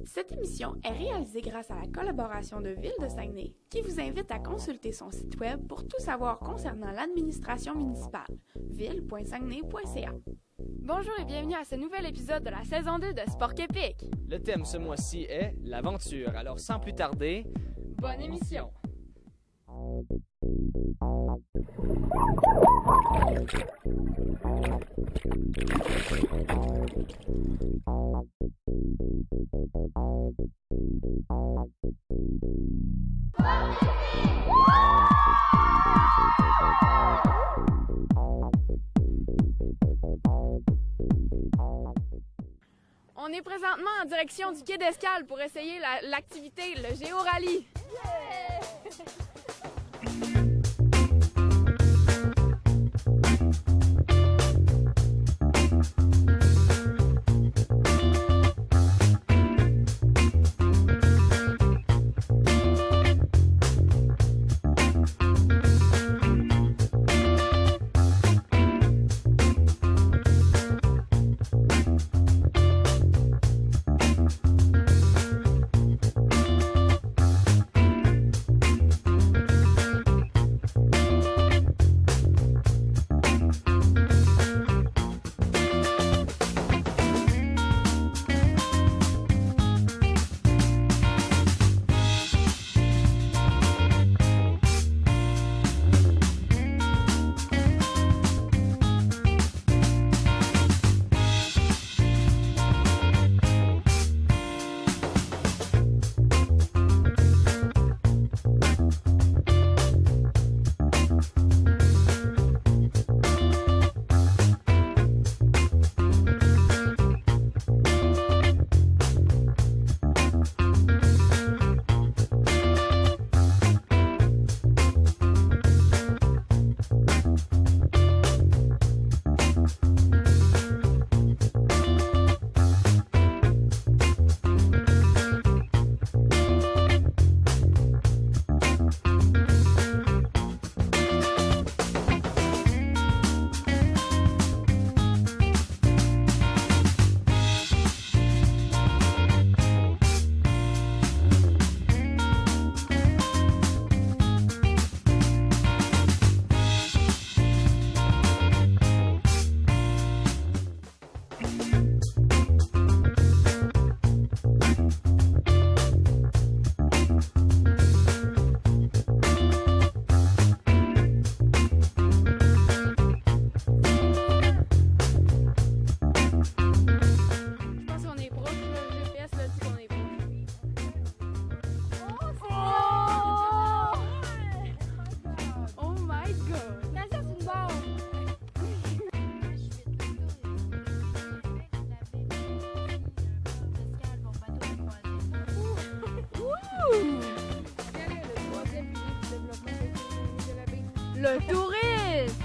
Cette émission est réalisée grâce à la collaboration de Ville de Saguenay, qui vous invite à consulter son site web pour tout savoir concernant l'administration municipale, ville.saguenay.ca. Bonjour et bienvenue à ce nouvel épisode de la saison 2 de Sport Épique. Le thème ce mois-ci est l'aventure, alors sans plus tarder, Bonne émission! On est présentement en direction du quai d'escale pour essayer l'activité, le Géorally. Le tourisme!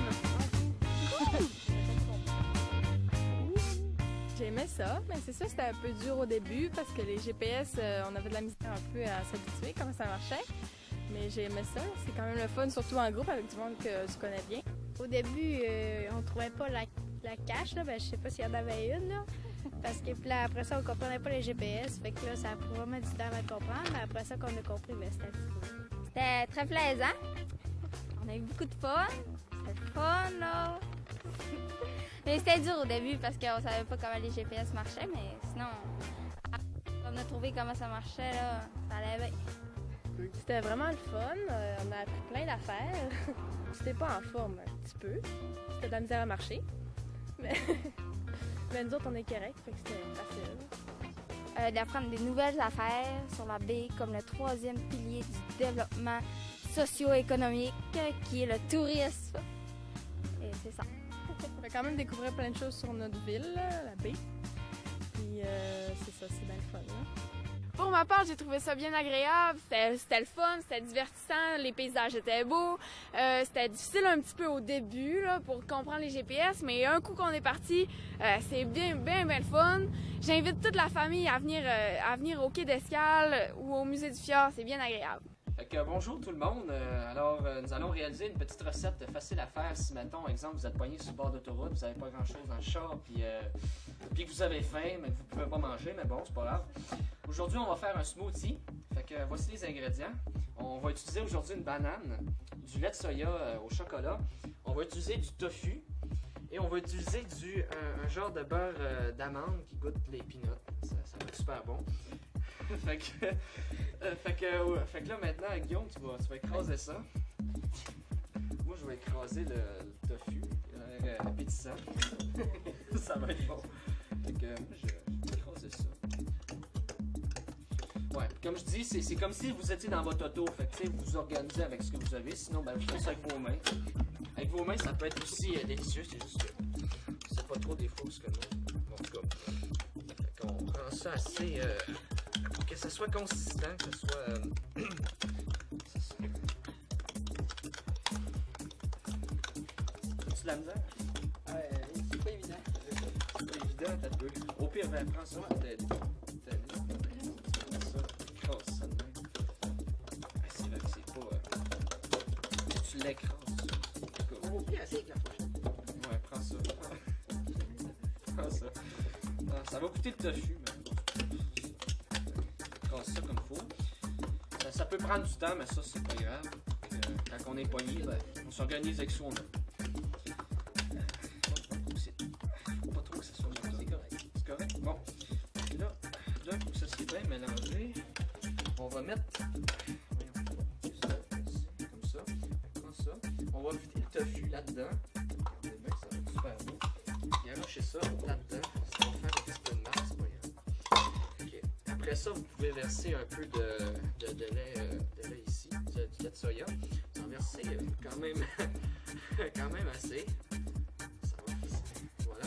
J'aimais ça, mais c'est ça, c'était un peu dur au début parce que les GPS, on avait de la misère un peu à s'habituer, comment ça marchait. Mais j'aimais ça, c'est quand même le fun, surtout en groupe avec du monde que tu connais bien. Au début, on trouvait pas la cache, là, ben, je sais pas s'il y en avait une, là, parce que puis là, après ça, on comprenait pas les GPS, fait que là, ça a pris vraiment du temps à comprendre, mais après ça qu'on a compris, ben, c'était cool. C'était très plaisant, on a eu beaucoup de fun, c'était fun, là. Mais c'était dur au début parce qu'on savait pas comment les GPS marchaient, mais sinon, on a trouvé comment ça marchait, là, ça allait bien. C'était vraiment le fun, on a appris plein d'affaires. J'étais pas en forme un petit peu, c'était de la misère à marcher, mais nous autres on est corrects, fait que c'était facile. D'apprendre des nouvelles affaires sur la baie comme le troisième pilier du développement socio-économique qui est le tourisme. Et c'est ça. On va quand même découvrir plein de choses sur notre ville, là, la baie. Puis c'est ça, c'est bien le fun. Là. Pour ma part, j'ai trouvé ça bien agréable, c'était le fun, c'était divertissant, les paysages étaient beaux. C'était difficile un petit peu au début là, pour comprendre les GPS, mais un coup qu'on est parti, c'est bien le fun. J'invite toute la famille à venir au quai d'escale ou au musée du Fjord, c'est bien agréable. Bonjour tout le monde. Nous allons réaliser une petite recette facile à faire si, mettons, exemple, vous êtes poigné sur le bord d'autoroute, vous n'avez pas grand-chose dans le char, puis que vous avez faim, mais que vous ne pouvez pas manger, mais bon, c'est pas grave. Aujourd'hui, on va faire un smoothie. Fait que voici les ingrédients. On va utiliser aujourd'hui une banane, du lait de soya au chocolat. On va utiliser du tofu. Et on va utiliser un genre de beurre d'amande qui goûte les peanuts. Ça va être super bon. fait que là maintenant, Guillaume, tu vas écraser ça. Moi, je vais écraser le tofu. Il a l'air appétissant. Ça va être bon. Fait que moi, je vais écraser ça. Ouais, comme je dis, c'est comme si vous étiez dans votre auto. Fait que vous vous organisez avec ce que vous avez. Sinon, ben, vous faites ça avec vos mains. Avec vos mains, ça peut être aussi délicieux. C'est juste que c'est pas trop des fois ce que nous. En tout cas, fait qu'on rend ça assez. Que ça soit consistant, que ça soit. C'est de la misère? C'est pas évident. C'est pas évident, t'as peu. Au pire, ben, prends ça pour t'aider. Ça, écrase ça de même. C'est vrai que c'est pas. Tu l'écrases. On va oublier assez avec la prochaine. Ouais, prends ça. Prends ça. Ah, ça va coûter le tofu, mais. Écrase ça comme il faut. Ça peut prendre du temps, mais ça, c'est pas grave. Quand on est pogné, ben, on s'organise avec soi-même. Faut pas trop que ça soit mélangé. C'est correct. C'est correct? Bon. Et là, pour que ça soit bien mélangé, on va mettre. Comme ça. Prends ça. On va vider le tofu là-dedans. Regardez bien, ça va être super beau. Et arrachez ça là-dedans. Ça va faire un petit peu de masse, c'est pas grave. Ok. Après ça, vous pouvez verser un peu de lait ici, du lait de soya. Vous en versez quand même, quand même assez. Ça va. Voilà.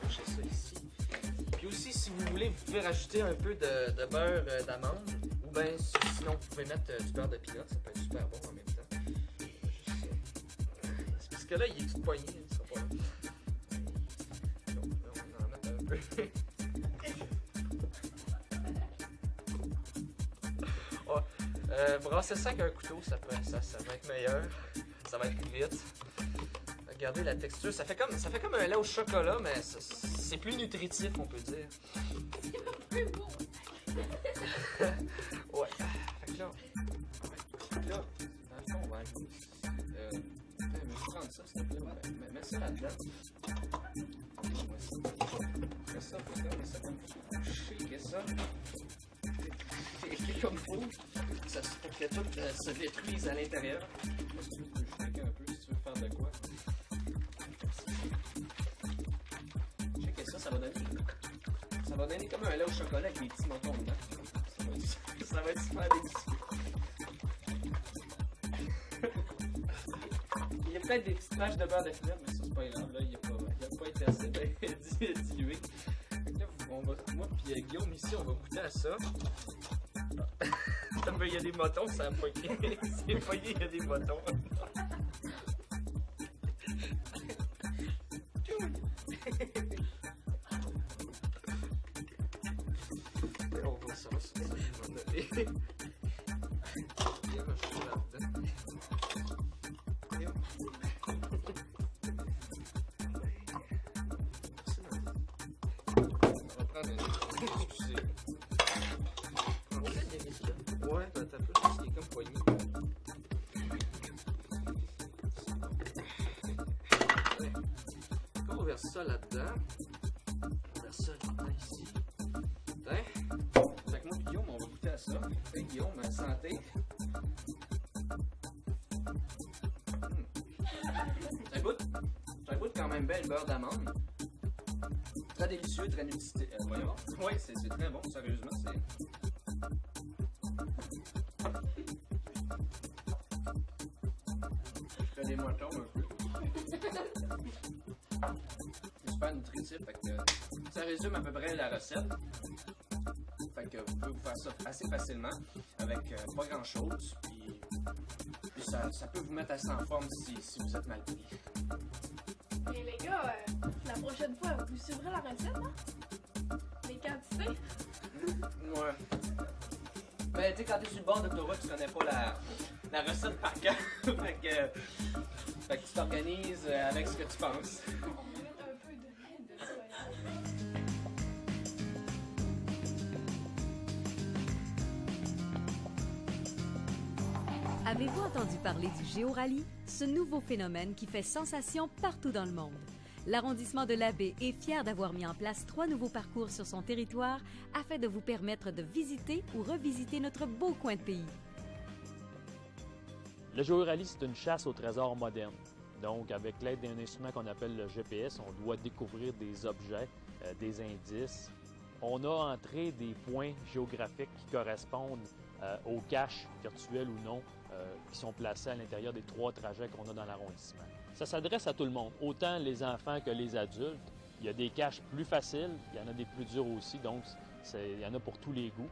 Arrachez ça ici. Puis aussi, si vous voulez, vous pouvez rajouter un peu de beurre d'amande. Ou bien, sinon, vous pouvez mettre du beurre de peanut. Ça peut être super bon en même temps. C'est parce que là, il est tout poigné. Ça sera pas là. Donc, là, on va en mettre un peu. Brasser ça avec un couteau, ça va être meilleur. Ça va être plus vite. Regardez la texture. Ça fait comme un lait au chocolat, mais c'est plus nutritif, on peut dire. Ouais. Fait que là, dans le fond, on va ajouter. Je vais prendre ça, s'il te plaît. Mets ça là-dedans. Fais ça, mets ça comme shaker ça. Shaker comme faut. Pour que tout se détruise à l'intérieur. Moi, si tu veux shaker un peu, si tu veux faire de quoi. Shaker ça, ça va donner. Ça va donner comme un lait au chocolat avec des petits moutons dedans. Ça va être super délicieux. Il y a peut-être des petites taches de beurre de pinot, mais ça c'est pas grave. Là, il a pas été assez bien dilué. Là, moi et Guillaume ici, on va goûter à ça. Il y a des motons, ça a poigné. C'est poigné, il y a des motons. On va ça va donner. Il y a un chou là-dedans. On va prendre un. Excusez. Ouais, ben t'as peu parce qu'il est comme poigné. Ouais. On verse ça là-dedans. On verse ça là-dedans ici. Fait que moi et Guillaume, on va goûter à ça. Fait que Guillaume, santé. Ça goûte quand même bien le beurre d'amande. Très délicieux, très nutritif. Voyons. Ouais, c'est très bon, sérieusement. Je fais des motons un peu. C'est super nutritif, fait que ça résume à peu près la recette. Fait que vous pouvez vous faire ça assez facilement avec pas grand chose. Puis ça peut vous mettre assez en forme si vous êtes mal pris. Et les gars, la prochaine fois, vous suivrez la recette, hein? Les quantités? Ouais. Ben, tu sais, quand t'es sur le bord d'autoroute, tu connais pas la recette par cœur. fait que tu t'organises avec ce que tu penses. On va mettre un peu de lait de soya. Avez-vous entendu parler du GéoRallye? Ce nouveau phénomène qui fait sensation partout dans le monde. L'arrondissement de la Baie est fier d'avoir mis en place 3 nouveaux parcours sur son territoire afin de vous permettre de visiter ou revisiter notre beau coin de pays. Le GéoRallye, c'est une chasse au trésor moderne. Donc, avec l'aide d'un instrument qu'on appelle le GPS, on doit découvrir des objets, des indices. On a entré des points géographiques qui correspondent aux caches virtuelles ou non qui sont placés à l'intérieur des 3 trajets qu'on a dans l'arrondissement. Ça s'adresse à tout le monde, autant les enfants que les adultes. Il y a des caches plus faciles, il y en a des plus dures aussi, donc il y en a pour tous les goûts.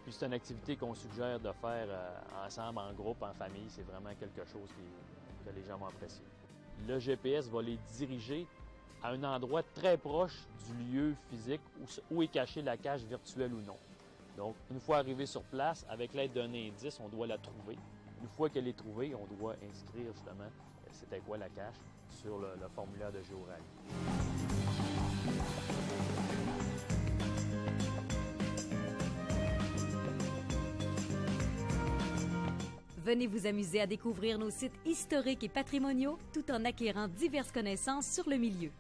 Puis c'est une activité qu'on suggère de faire ensemble, en groupe, en famille. C'est vraiment quelque chose que les gens vont apprécier. Le GPS va les diriger à un endroit très proche du lieu physique où est cachée la cache virtuelle ou non. Donc, une fois arrivé sur place, avec l'aide d'un indice, on doit la trouver. Une fois qu'elle est trouvée, on doit inscrire justement c'était quoi la cache sur le formulaire de GéoRallye. Venez vous amuser à découvrir nos sites historiques et patrimoniaux tout en acquérant diverses connaissances sur le milieu.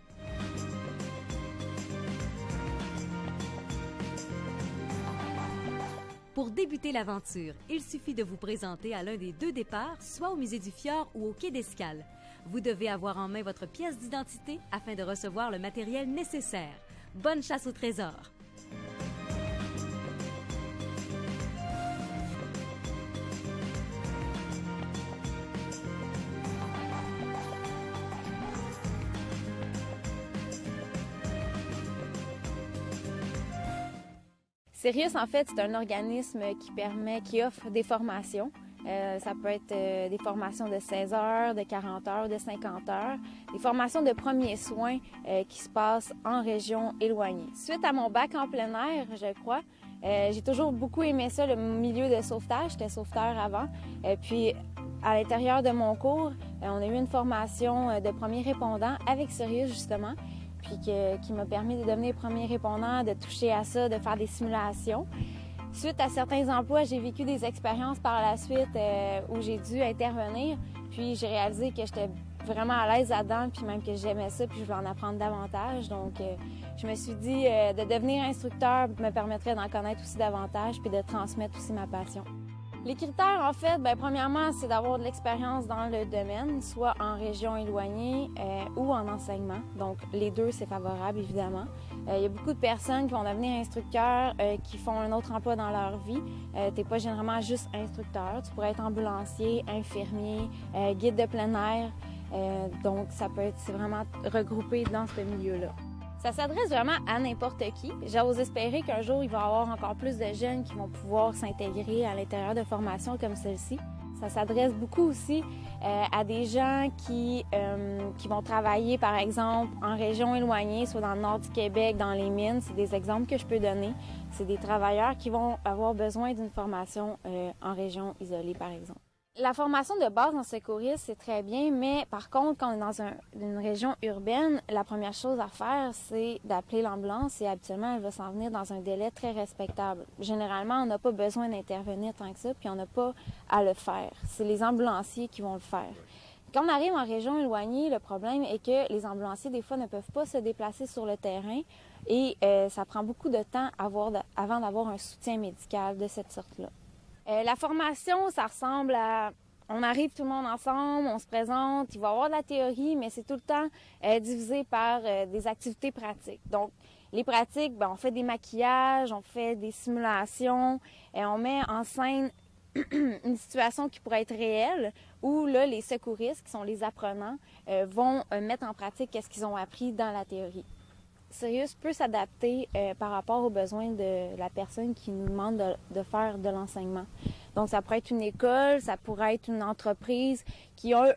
Pour débuter l'aventure, il suffit de vous présenter à l'un des 2 départs, soit au Musée du Fjord ou au Quai d'Escale. Vous devez avoir en main votre pièce d'identité afin de recevoir le matériel nécessaire. Bonne chasse au trésor! Sirius, en fait, c'est un organisme qui offre des formations. Ça peut être des formations de 16 heures, de 40 heures, de 50 heures. Des formations de premiers soins qui se passent en région éloignée. Suite à mon bac en plein air, je crois, j'ai toujours beaucoup aimé ça, le milieu de sauvetage. J'étais sauveteur avant. Puis, à l'intérieur de mon cours, on a eu une formation de premiers répondants avec Sirius, justement, puis qui m'a permis de devenir premier répondant, de toucher à ça, de faire des simulations. Suite à certains emplois, j'ai vécu des expériences par la suite où j'ai dû intervenir, puis j'ai réalisé que j'étais vraiment à l'aise là-dedans, puis même que j'aimais ça, puis je voulais en apprendre davantage. Donc, je me suis dit de devenir instructeur me permettrait d'en connaître aussi davantage, puis de transmettre aussi ma passion. Les critères, en fait, premièrement, c'est d'avoir de l'expérience dans le domaine, soit en région éloignée ou en enseignement. Donc, les 2, c'est favorable, évidemment. Il y a beaucoup de personnes qui vont devenir instructeurs, qui font un autre emploi dans leur vie. Tu n'es pas généralement juste instructeur. Tu pourrais être ambulancier, infirmier, guide de plein air. Donc, c'est vraiment regroupé dans ce milieu-là. Ça s'adresse vraiment à n'importe qui. J'ose espérer qu'un jour, il va y avoir encore plus de jeunes qui vont pouvoir s'intégrer à l'intérieur de formations comme celle-ci. Ça s'adresse beaucoup aussi à des gens qui vont travailler, par exemple, en région éloignée, soit dans le nord du Québec, dans les mines. C'est des exemples que je peux donner. C'est des travailleurs qui vont avoir besoin d'une formation en région isolée, par exemple. La formation de base en secouriste, c'est très bien, mais par contre, quand on est dans une région urbaine, la première chose à faire, c'est d'appeler l'ambulance et habituellement, elle va s'en venir dans un délai très respectable. Généralement, on n'a pas besoin d'intervenir tant que ça, puis on n'a pas à le faire. C'est les ambulanciers qui vont le faire. Quand on arrive en région éloignée, le problème est que les ambulanciers, des fois, ne peuvent pas se déplacer sur le terrain et ça prend beaucoup de temps avant d'avoir un soutien médical de cette sorte-là. La formation, ça ressemble à... On arrive tout le monde ensemble, on se présente, il va y avoir de la théorie, mais c'est tout le temps divisé par des activités pratiques. Donc, les pratiques, on fait des maquillages, on fait des simulations, et on met en scène une situation qui pourrait être réelle, où là, les secouristes, qui sont les apprenants, vont mettre en pratique ce qu'ils ont appris dans la théorie. Sirius peut s'adapter par rapport aux besoins de la personne qui nous demande de faire de l'enseignement. Donc, ça pourrait être une école, ça pourrait être une entreprise qui a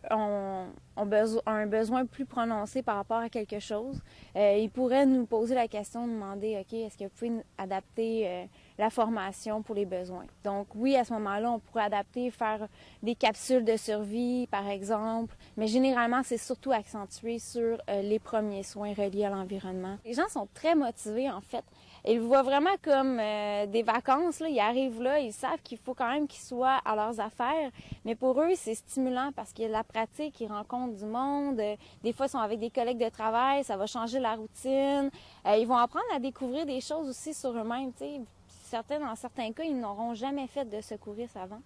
un besoin plus prononcé par rapport à quelque chose. Ils pourraient nous poser la question, nous demander, OK, est-ce que vous pouvez adapter la formation pour les besoins? Donc, oui, à ce moment-là, on pourrait adapter, faire des capsules de survie, par exemple. Mais généralement, c'est surtout accentué sur les premiers soins reliés à l'environnement. Les gens sont très motivés, en fait. Ils le voient vraiment comme des vacances. Là. Ils arrivent là, ils savent qu'il faut quand même qu'ils soient à leurs affaires. Mais pour eux, c'est stimulant parce qu'il y a de la pratique, ils rencontrent du monde. Des fois, ils sont avec des collègues de travail, ça va changer la routine. Ils vont apprendre à découvrir des choses aussi sur eux-mêmes. Dans certains cas, ils n'auront jamais fait de secourisme avant.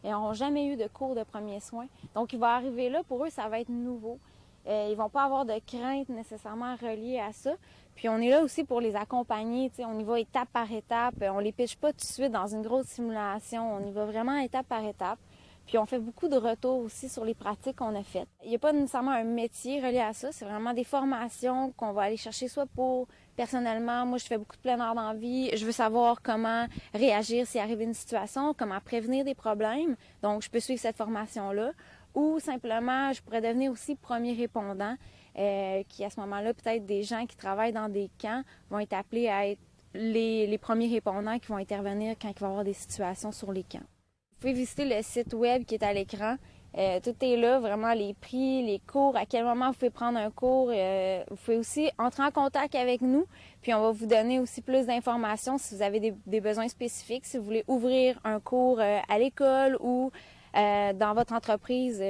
Ils n'auront jamais eu de cours de premiers soins. Donc, ils vont arriver là, pour eux, ça va être nouveau. Ils ne vont pas avoir de crainte nécessairement reliée à ça. Puis on est là aussi pour les accompagner, on y va étape par étape. On les pitche pas tout de suite dans une grosse simulation. On y va vraiment étape par étape. Puis on fait beaucoup de retours aussi sur les pratiques qu'on a faites. Il n'y a pas nécessairement un métier relié à ça. C'est vraiment des formations qu'on va aller chercher soit pour personnellement. Moi, je fais beaucoup de plein air dans la vie. Je veux savoir comment réagir s'il arrive une situation, comment prévenir des problèmes. Donc, je peux suivre cette formation-là. Ou simplement, je pourrais devenir aussi premier répondant, qui à ce moment-là, peut-être des gens qui travaillent dans des camps vont être appelés à être les premiers répondants qui vont intervenir quand il va y avoir des situations sur les camps. Vous pouvez visiter le site web qui est à l'écran. Tout est là, vraiment les prix, les cours, à quel moment vous pouvez prendre un cours. Vous pouvez aussi entrer en contact avec nous, puis on va vous donner aussi plus d'informations si vous avez des besoins spécifiques, si vous voulez ouvrir un cours à l'école ou dans votre entreprise.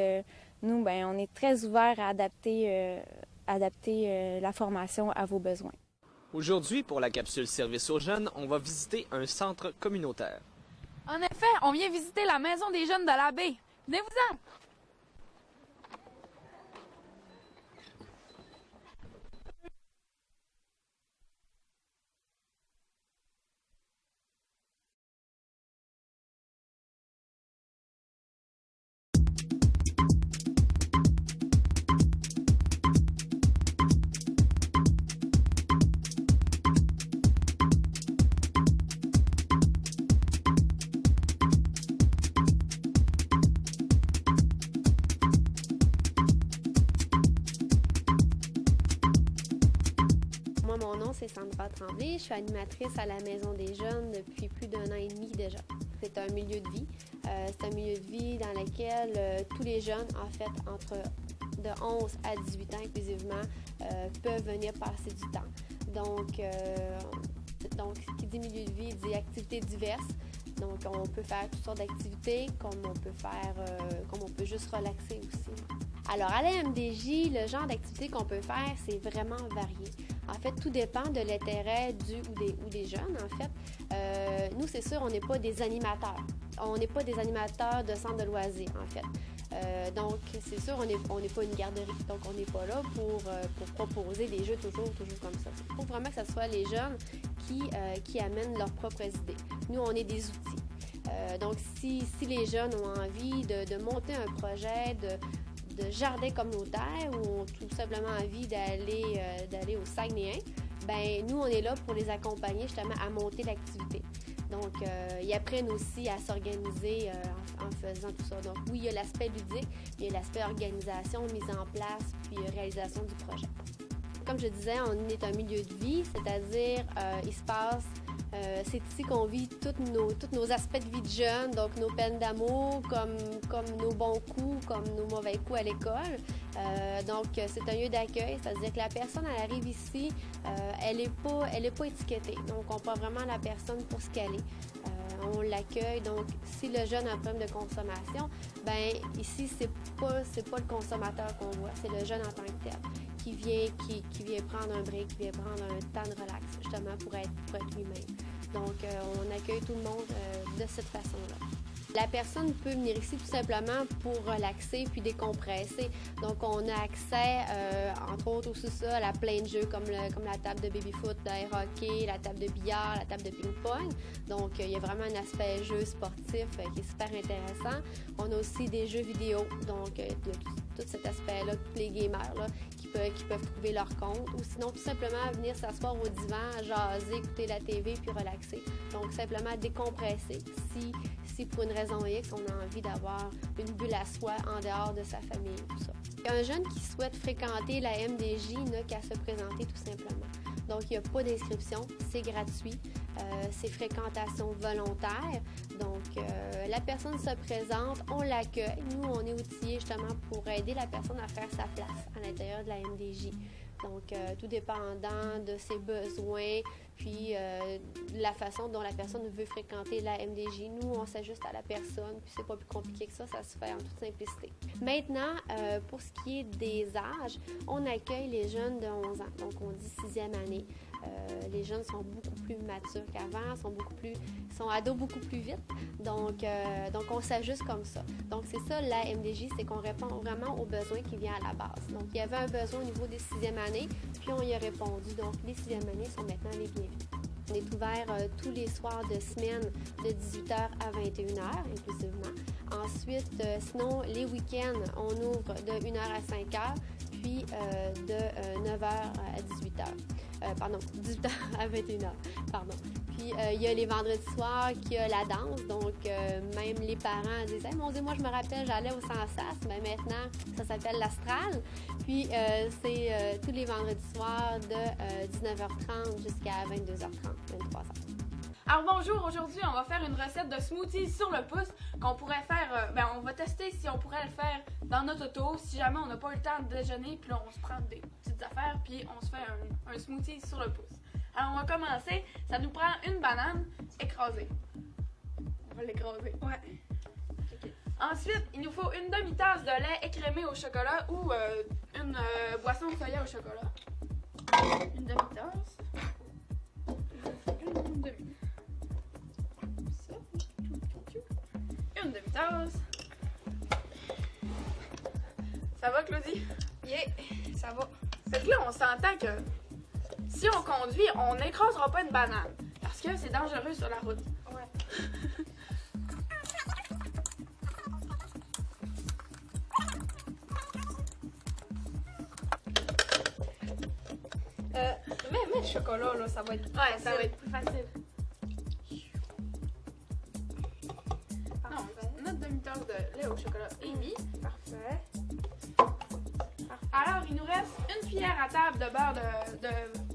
Nous, on est très ouverts à adapter la formation à vos besoins. Aujourd'hui, pour la capsule Service aux jeunes, on va visiter un centre communautaire. En effet, on vient visiter la maison des jeunes de la baie. Venez-vous-en! Mon nom, c'est Sandra Tremblay. Je suis animatrice à la Maison des jeunes depuis plus d'1 an et demi déjà. C'est un milieu de vie. C'est un milieu de vie dans lequel tous les jeunes, en fait, entre de 11 à 18 ans inclusivement, peuvent venir passer du temps. Donc, qui dit milieu de vie, dit activités diverses. Donc, on peut faire toutes sortes d'activités, comme on peut juste relaxer aussi. Alors, à la MDJ, le genre d'activité qu'on peut faire, c'est vraiment varié. En fait, tout dépend de l'intérêt ou des jeunes, en fait. Nous, c'est sûr, on n'est pas des animateurs. On n'est pas des animateurs de centres de loisirs, en fait. Donc, c'est sûr, on n'est pas une garderie. Donc, on n'est pas là pour proposer des jeux toujours comme ça. Il faut vraiment que ce soit les jeunes qui amènent leurs propres idées. Nous, on est des outils. Donc, si les jeunes ont envie de monter un projet de jardin communautaire ou ont tout simplement envie d'aller au Saguenayen, nous, on est là pour les accompagner justement à monter l'activité. Donc, ils apprennent aussi à s'organiser en faisant tout ça. Donc, oui, il y a l'aspect ludique, il y a l'aspect organisation, mise en place, puis réalisation du projet. Comme je disais, on est un milieu de vie, c'est-à-dire il se passe, c'est ici qu'on vit tous nos aspects de vie de jeunes, donc nos peines d'amour, comme nos bons coups, comme nos mauvais coups à l'école. Donc, c'est un lieu d'accueil, c'est-à-dire que la personne, elle arrive ici, elle est pas étiquetée. Donc, on prend vraiment la personne pour ce qu'elle est. On l'accueille. Donc, si le jeune a un problème de consommation, ici, c'est pas le consommateur qu'on voit, c'est le jeune en tant que tel qui vient prendre un break, qui vient prendre un temps de relax, justement, pour être lui-même. Donc, on accueille tout le monde de cette façon-là. La personne peut venir ici tout simplement pour relaxer puis décompresser. Donc, on a accès, entre autres, au sous-sol à plein de jeux comme la table de baby-foot, d'air hockey, la table de billard, la table de ping-pong. Donc, il y a vraiment un aspect jeu sportif qui est super intéressant. On a aussi des jeux vidéo. Donc, tout cet aspect-là, tous les gamers là, qui peuvent trouver leur compte. Ou sinon, tout simplement, venir s'asseoir au divan, jaser, écouter la TV puis relaxer. Donc, simplement décompresser si pour une raison X, on a envie d'avoir une bulle à soi en dehors de sa famille, tout ça. Un jeune qui souhaite fréquenter la MDJ n'a qu'à se présenter tout simplement. Donc, il n'y a pas d'inscription, c'est gratuit, c'est fréquentation volontaire. Donc, la personne se présente, on l'accueille. Nous, on est outillés justement pour aider la personne à faire sa place à l'intérieur de la MDJ. Donc, tout dépendant de ses besoins, puis la façon dont la personne veut fréquenter la MDJ. Nous, on s'ajuste à la personne, puis c'est pas plus compliqué que ça se fait en toute simplicité. Maintenant, pour ce qui est des âges, on accueille les jeunes de 11 ans, donc on dit 6e année. Les jeunes sont beaucoup plus matures qu'avant, sont ados beaucoup plus vite, donc on s'ajuste comme ça. Donc c'est ça la MDJ, c'est qu'on répond vraiment aux besoins qui viennent à la base. Donc il y avait un besoin au niveau des 6e années, puis on y a répondu. Donc les 6e années sont maintenant les bienvenus. On est ouvert tous les soirs de semaine de 18h à 21h inclusivement. Ensuite, sinon les week-ends, on ouvre de 1h à 5h, puis de 9h à 18h. 18h à 21h, pardon. Puis, il y a les vendredis soirs qu'il y a la danse, donc même les parents disent hey, « Mon Dieu, moi, je me rappelle, j'allais au Sansas, mais maintenant, ça s'appelle l'Astral. » Puis, c'est tous les vendredis soirs de 19h30 jusqu'à 22h30, 23h. Alors bonjour, aujourd'hui on va faire une recette de smoothie sur le pouce qu'on pourrait faire, on va tester si on pourrait le faire dans notre auto, si jamais on n'a pas eu le temps de déjeuner, puis là on se prend des petites affaires, puis on se fait un smoothie sur le pouce. Alors on va commencer, ça nous prend une banane écrasée. On va l'écraser. Ouais. Okay. Ensuite, il nous faut une demi-tasse de lait écrémé au chocolat ou une boisson de soya au chocolat. Une demi-tasse. Une demi-tasse. Ça va, Claudie? Yeah, ça va. Fait que là, on s'entend que si on conduit, on n'écrasera pas une banane. Parce que c'est dangereux sur la route. Ouais. Mais le chocolat, là, ça va être plus facile. Ça va être plus facile. Notre demi-tasse de lait au chocolat est mis. Parfait. Alors, il nous reste une cuillère à table de beurre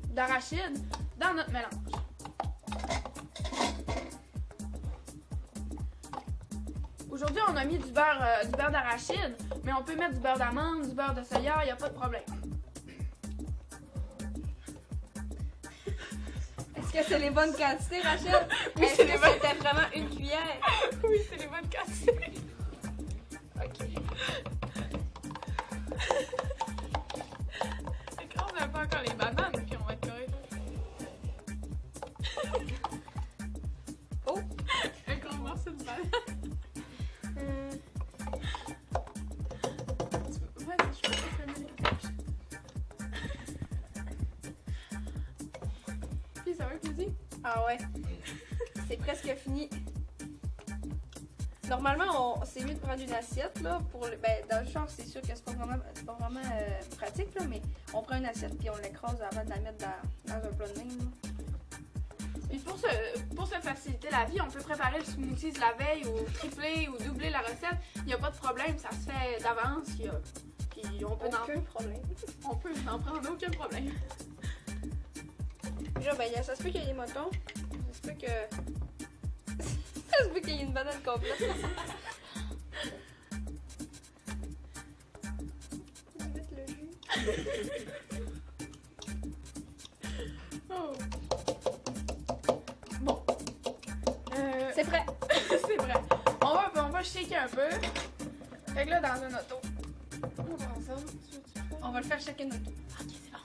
d'arachide dans notre mélange. Aujourd'hui, on a mis du beurre d'arachide, mais on peut mettre du beurre d'amande, du beurre de soya, il n'y a pas de problème. Est-ce que c'est les bonnes quantités, Rachel? Oui, c'est les bonnes. C'était vraiment une cuillère? Oui, c'est les bonnes quantités. Ok. Écrase un peu encore les bananes, puis on va être correct. Oh! Un gros morceau de banane. Ouais, je peux pas fermer les caches. Puis ça va, Claudie? Ah ouais. C'est presque fini. Normalement, c'est mieux de prendre une assiette, là, dans le genre, c'est sûr que c'est pas vraiment pratique, là, mais on prend une assiette puis on l'écrase avant de la mettre dans un plat de même. Puis pour se faciliter la vie, on peut préparer le smoothie la veille ou tripler ou doubler la recette. Il n'y a pas de problème, ça se fait d'avance. Puis on peut aucun problème. On peut n'en prendre aucun problème. Genre, ça se peut qu'il y ait des motons. Ça se peut que... ça se peut qu'il y ait une banane complète. Je vais mettre le jus. Oh. Bon. C'est prêt. C'est vrai. On va shaker un peu. Fait que là, dans un auto. On va le faire chacun notre tour. Ok, c'est bon.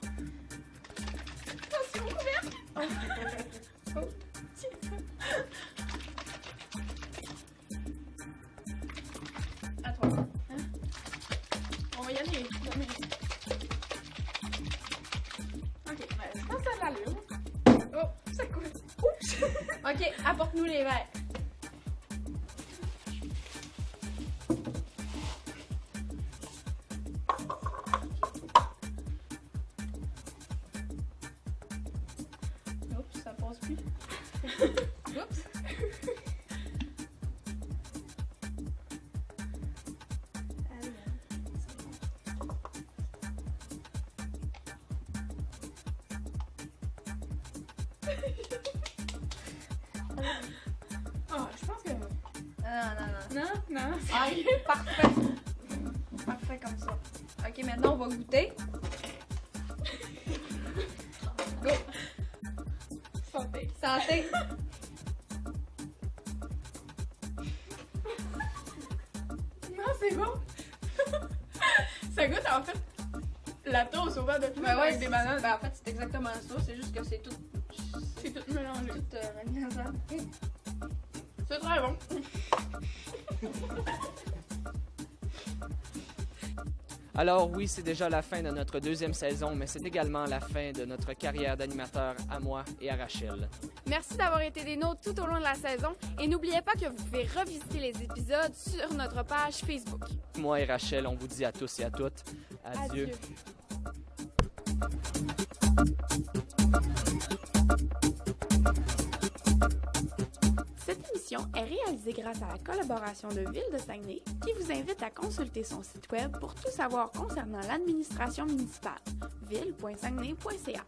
Attention, couvercle. Oh. À toi. Hein? On va y aller. Ok, je pense que ça l'allume. Oh, ça coule. Oups. Ok, apporte-nous les verres. Oups, ça passe plus. Oups. Oh, je pense que... Non, Ah, parfait. Parfait comme ça. Ok, maintenant on va goûter. raté. Non, c'est bon. Ça goûte en fait la toast au verre de fruits avec des bananes. Ben, en fait, c'est exactement ça. C'est juste que c'est tout. C'est tout mélangé. Tout mélangeant. C'est très bon. Alors oui, c'est déjà la fin de notre deuxième saison, mais c'est également la fin de notre carrière d'animateur à moi et à Rachel. Merci d'avoir été des nôtres tout au long de la saison et n'oubliez pas que vous pouvez revisiter les épisodes sur notre page Facebook. Moi et Rachel, on vous dit à tous et à toutes, adieu. Cette émission est réalisée grâce à la collaboration de Ville de Saguenay qui vous invite à consulter son site web pour tout savoir concernant l'administration municipale, ville.saguenay.ca.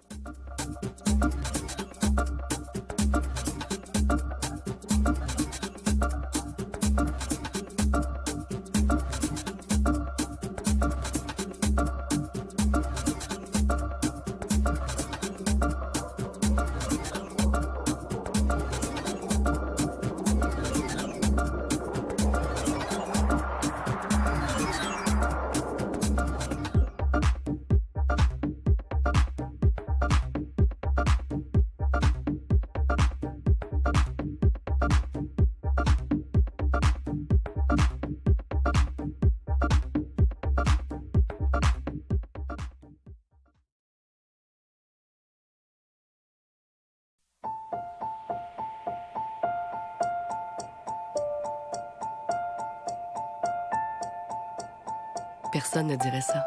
Personne ne dirait ça.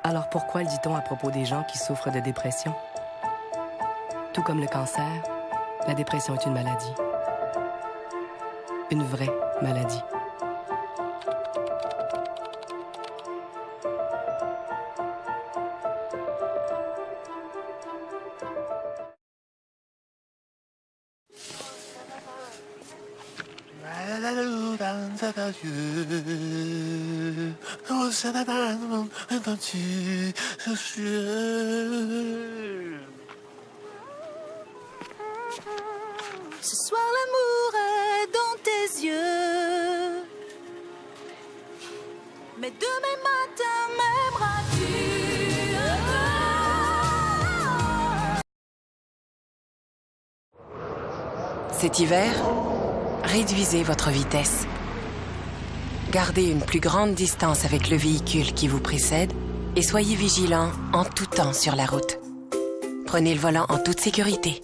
Alors pourquoi le dit-on à propos des gens qui souffrent de dépression? Tout comme le cancer, la dépression est une maladie. Une vraie maladie. Ce soir l'amour est dans tes yeux, mais demain matin m'aimeras-tu? Cet hiver, réduisez votre vitesse. Gardez une plus grande distance avec le véhicule qui vous précède et soyez vigilant en tout temps sur la route. Prenez le volant en toute sécurité.